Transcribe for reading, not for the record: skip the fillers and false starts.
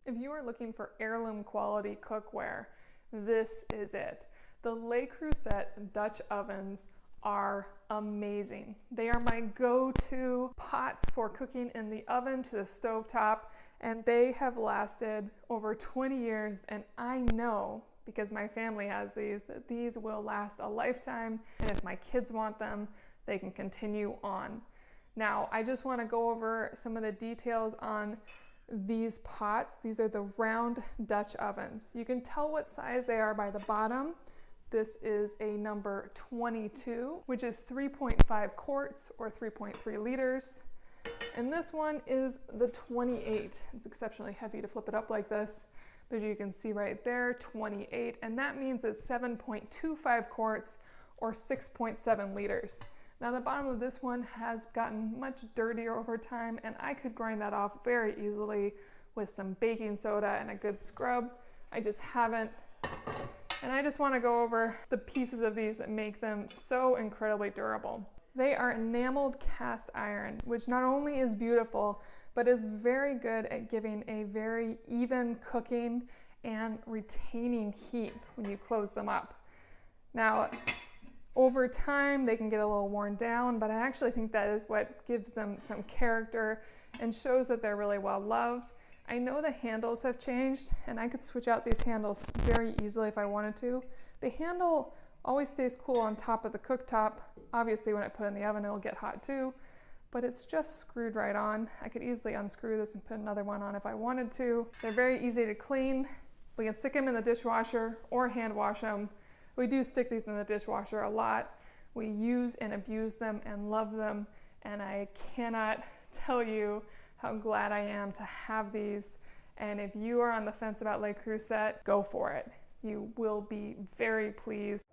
If you are looking for heirloom quality cookware, this is it. The Creuset Dutch ovens are amazing. They are my go-to pots for cooking in the oven to the stovetop, and they have lasted over 20 years, and I know, because my family has these, that these will last a lifetime, and if my kids want them, they can continue on. Now, I just want to go over some of the details on these pots. These are the round Dutch ovens. You can tell what size they are by the bottom. This is a number 22, which is 3.5 quarts or 3.3 liters. And this one is the 28. It's exceptionally heavy to flip it up like this, but you can see right there, 28. And that means it's 7.25 quarts or 6.7 liters. Now the bottom of this one has gotten much dirtier over time, and I could grind that off very easily with some baking soda and a good scrub. I just haven't. And I just want to go over the pieces of these that make them so incredibly durable. They are enameled cast iron, which not only is beautiful, but is very good at giving a very even cooking and retaining heat when you close them up. Now, over time, they can get a little worn down, but I actually think that is what gives them some character and shows that they're really well loved. I know the handles have changed, and I could switch out these handles very easily if I wanted to. The handle always stays cool on top of the cooktop. Obviously, when I put it in the oven, it'll get hot too, but it's just screwed right on. I could easily unscrew this and put another one on if I wanted to. They're very easy to clean. We can stick them in the dishwasher or hand wash them. We do stick these in the dishwasher a lot. We use and abuse them and love them, and I cannot tell you how glad I am to have these. And if you are on the fence about Creuset, go for it. You will be very pleased.